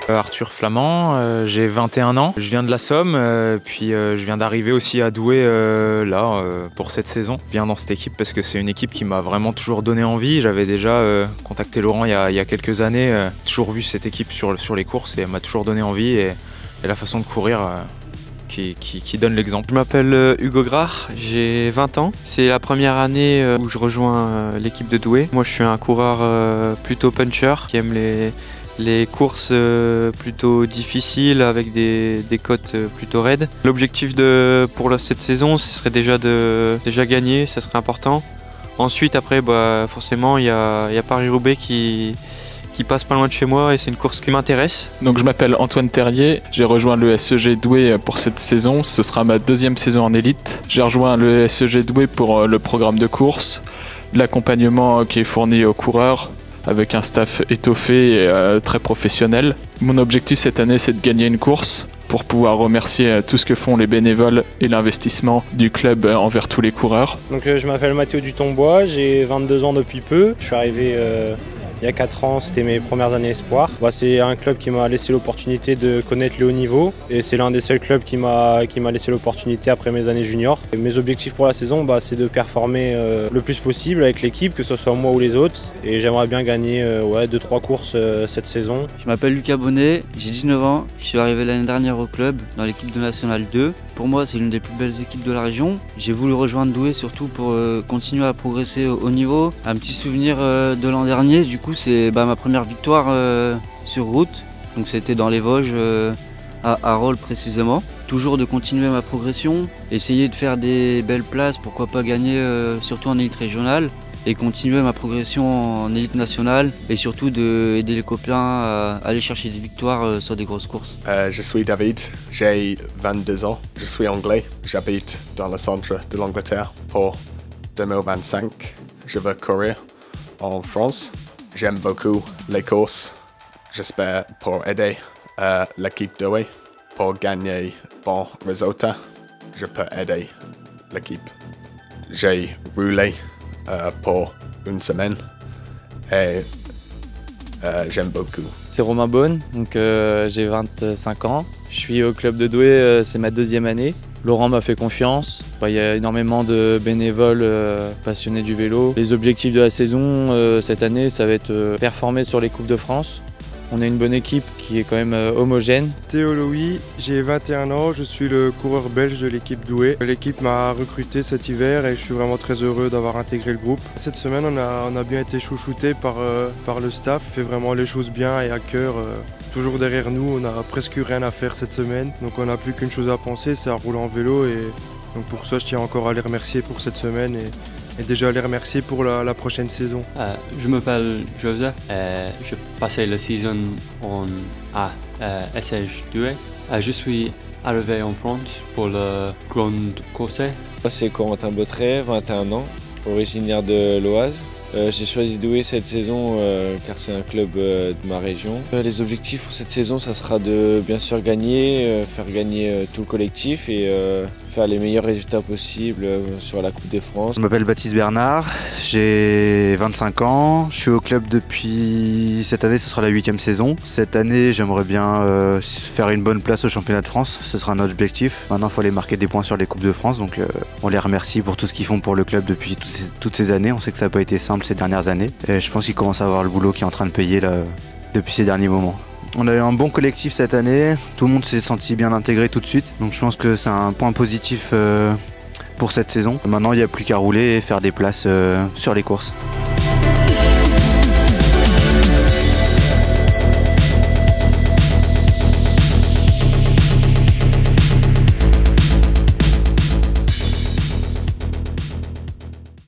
Arthur Flamand, j'ai 21 ans. Je viens de la Somme, puis je viens d'arriver aussi à Douai pour cette saison. Je viens dans cette équipe parce que c'est une équipe qui m'a vraiment toujours donné envie. J'avais déjà contacté Laurent il y a quelques années, toujours vu cette équipe sur les courses et elle m'a toujours donné envie et la façon de courir qui donne l'exemple. Je m'appelle Hugo Grard, j'ai 20 ans. C'est la première année où je rejoins l'équipe de Douai. Moi je suis un coureur plutôt puncher qui aime les courses plutôt difficiles avec des côtes plutôt raides. L'objectif pour cette saison, ce serait déjà gagner, ça serait important. Ensuite, après, forcément, il y a Paris-Roubaix qui passe pas loin de chez moi et c'est une course qui m'intéresse. Donc je m'appelle Antoine Terrier, j'ai rejoint le SEG Douai pour cette saison, ce sera ma deuxième saison en élite. J'ai rejoint le SEG Douai pour le programme de course, l'accompagnement qui est fourni aux coureurs, avec un staff étoffé et très professionnel. Mon objectif cette année, c'est de gagner une course pour pouvoir remercier tout ce que font les bénévoles et l'investissement du club envers tous les coureurs. Donc je m'appelle Mathéo Dutombois, j'ai 22 ans depuis peu. Je suis arrivé il y a 4 ans, c'était mes premières années espoir. C'est un club qui m'a laissé l'opportunité de connaître le haut niveau et c'est l'un des seuls clubs qui m'a laissé l'opportunité après mes années juniors. Et mes objectifs pour la saison, c'est de performer le plus possible avec l'équipe, que ce soit moi ou les autres. Et j'aimerais bien gagner 2-3 courses cette saison. Je m'appelle Lucas Bonnet, j'ai 19 ans, je suis arrivé l'année dernière au club dans l'équipe de National 2. Pour moi, c'est l'une des plus belles équipes de la région. J'ai voulu rejoindre Douai surtout pour continuer à progresser au niveau. Un petit souvenir de l'an dernier, du coup, c'est ma première victoire sur route. Donc c'était dans les Vosges, à Arolles précisément. Toujours de continuer ma progression, essayer de faire des belles places, pourquoi pas gagner surtout en élite régionale. Et continuer ma progression en élite nationale et surtout d'aider les copains à aller chercher des victoires sur des grosses courses. Je suis David, j'ai 22 ans, je suis anglais, j'habite dans le centre de l'Angleterre. Pour 2025, je veux courir en France. J'aime beaucoup les courses, j'espère pour aider l'équipe de Douai pour gagner bon résultat. Je peux aider l'équipe. J'ai roulé pour une semaine et j'aime beaucoup. C'est Romain Beaune, donc j'ai 25 ans. Je suis au club de Douai, c'est ma deuxième année. Laurent m'a fait confiance. Il y a énormément de bénévoles passionnés du vélo. Les objectifs de la saison cette année, ça va être performer sur les Coupes de France. On a une bonne équipe qui est quand même homogène. Théo Louis, j'ai 21 ans, je suis le coureur belge de l'équipe Douai. L'équipe m'a recruté cet hiver et je suis vraiment très heureux d'avoir intégré le groupe. Cette semaine, on a bien été chouchouté par le staff, fait vraiment les choses bien et à cœur. Toujours derrière nous, on n'a presque rien à faire cette semaine, donc on n'a plus qu'une chose à penser, c'est à rouler en vélo. Et donc pour ça, je tiens encore à les remercier pour cette semaine et déjà les remercier pour la prochaine saison. Je m'appelle Joseph, je passais la saison à SEG Douai. Je suis arrivé en France pour le Grand Corset. C'est Corentin Bottret, 21 ans, originaire de l'Oise. J'ai choisi Douai cette saison car c'est un club de ma région. Les objectifs pour cette saison, ça sera de bien sûr gagner, faire gagner tout le collectif et faire les meilleurs résultats possibles sur la Coupe de France. Je m'appelle Baptiste Bernard, j'ai 25 ans, je suis au club depuis cette année, ce sera la 8e saison. Cette année, j'aimerais bien faire une bonne place au championnat de France, ce sera notre objectif. Maintenant, il faut aller marquer des points sur les Coupes de France, donc on les remercie pour tout ce qu'ils font pour le club depuis toutes ces années. On sait que ça n'a pas été simple ces dernières années et je pense qu'ils commencent à avoir le boulot qui est en train de payer là, depuis ces derniers moments. On a eu un bon collectif cette année, tout le monde s'est senti bien intégré tout de suite, donc je pense que c'est un point positif pour cette saison. Maintenant il n'y a plus qu'à rouler et faire des places sur les courses.